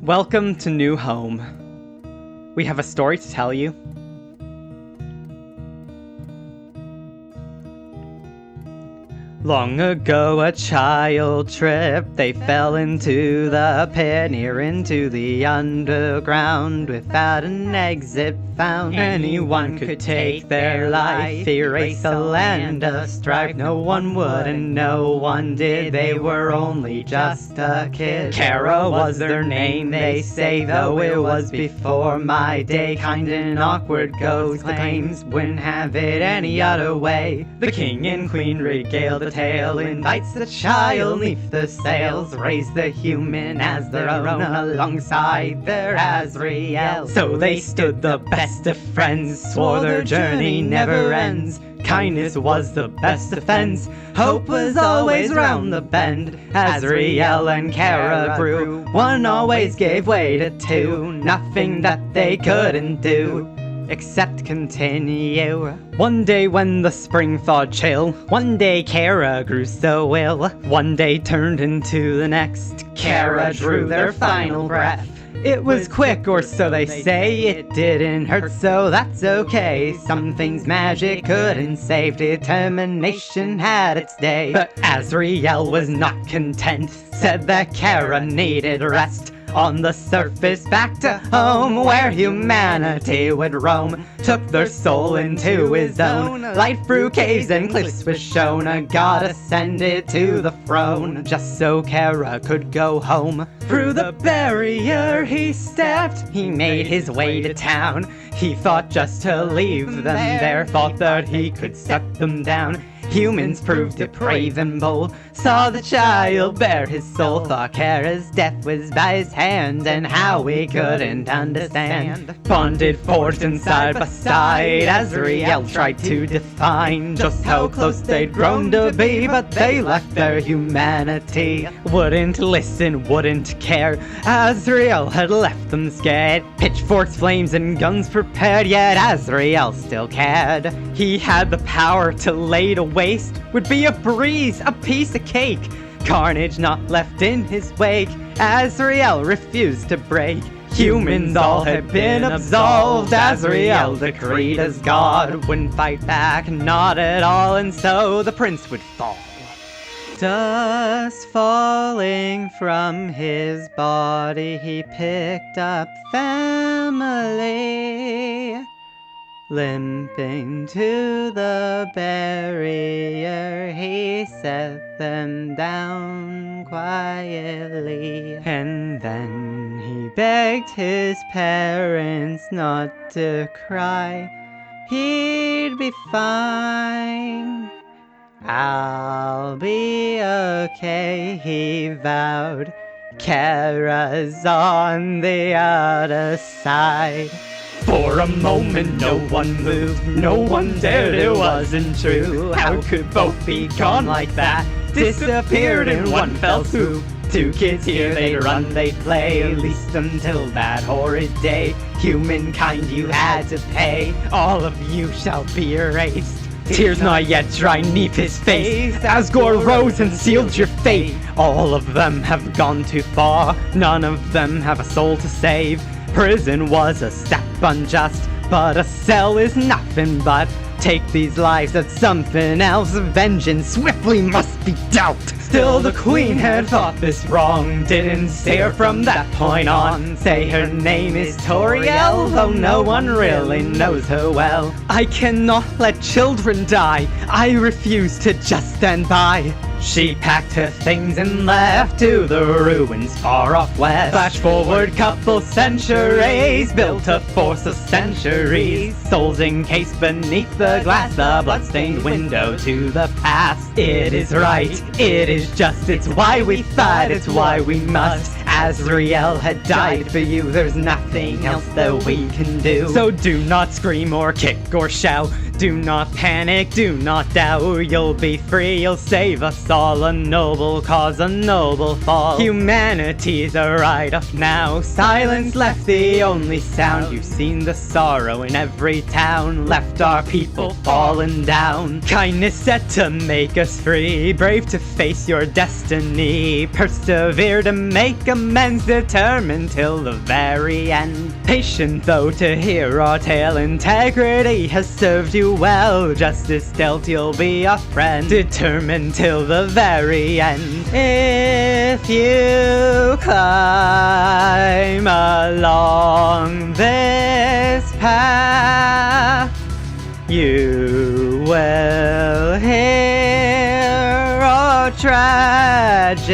Welcome to New Home. We have a story to tell you. Long ago, a child tripped. They fell into the pit, near into the underground, without an exit found. Anyone could take their life, erase the land of strife. No one would and no one did. They were only just a kid. Chara was their name, they say, though it was before my day. Kind and awkward goes the claims, wouldn't have it any other way. The king and queen regaled the tale, invites the child neath the sails, raise the human as their own alongside their ASRIEL. So they stood the best of friends, swore their journey never ends. Kindness was the best defense, hope was always round the bend. ASRIEL and CHARA grew, one always gave way to two. Nothing that they couldn't do except continue. One day when the spring thawed chill, one day Chara grew so ill, one day turned into the next. Chara drew their final breath. It was quick, or so they say. It didn't hurt, so that's okay. Some things magic couldn't save. Determination had its day. But ASRIEL was not content, said that Chara needed rest. On the surface, back to home, where humanity would roam, took their soul into his own. Light through caves and cliffs was shown. A god ascended to the throne, just so Chara could go home. Through the barrier he stepped, he made his way to town. He thought just to leave them there, thought that he could set them down. Humans proved depraved and bold, saw the child bare his soul, thought Chara's death was by his hand, and how we couldn't understand. Bonded, forged and side by side, ASRIEL tried to define just how close they'd grown to be, but they left their humanity. Wouldn't listen, wouldn't care, ASRIEL had left them scared. Pitchforks, flames and guns prepared, yet ASRIEL still cared. He had the power to lay to waste, would be a breeze, a piece of cake. Carnage not left in his wake, ASRIEL refused to break. Humans all had been absolved, ASRIEL decreed as God wouldn't fight back, not at all, and so the prince would fall. Dust falling from his body, he picked up family. Limping to the barrier, he set them down quietly. And then he begged his parents not to cry. He'd be fine. I'll be okay, he vowed. Chara's on the other side. For a moment no one moved, no one dared, it wasn't true. How could both be gone like that, disappeared in one fell swoop? Two kids here, they'd run, they'd play, at least until that horrid day. Humankind, you had to pay, all of you shall be erased. Tears not yet dry neath his face, Asgore rose and sealed your fate. All of them have gone too far, none of them have a soul to save. Prison was a step unjust, but a cell is nothing but. Take these lives as something else, vengeance swiftly must be dealt. Still the queen had thought this wrong, didn't say her from that point on. Say her name is Toriel, though no one really knows her well. I cannot let children die, I refuse to just stand by. She packed her things and left to the ruins far off west. Flash forward couple centuries, built a force of centuries. Souls encased beneath the glass, the bloodstained window to the past. It is right, it is just, it's why we fight, it's why we must. ASRIEL had died for you, there's nothing else that we can do. So do not scream or kick or shout, Do not panic, do not doubt, you'll be free, you'll save us all. A noble cause, a noble fall. Humanity's a write-off now. Silence left the only sound. You've seen the sorrow in every town. Left our people fallen down. Kindness set to make us free. Brave to face your destiny. Persevere to make amends. Determined till the very end. Patient though to hear our tale. Integrity has served you well. Justice dealt, you'll be a friend. Determined till the very end. If you climb along this path, you will hear our tragic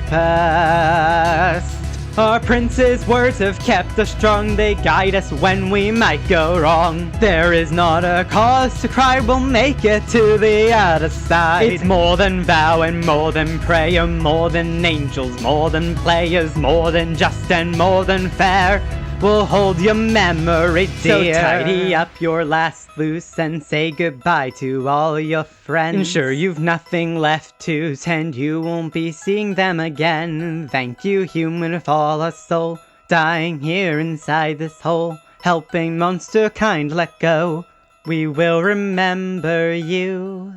past. Our prince's words have kept us strong. They guide us when we might go wrong. There is not a cause to cry, we'll make it to the other side. It's more than vow and more than prayer, more than angels, more than players, more than just and more than fair. We'll hold your memory dear. So tidy up your last loose and say goodbye to all your friends. Sure, you've nothing left to tend, you won't be seeing them again. Thank you, human, for a soul dying here inside this hole, helping monster kind let go. We will remember you.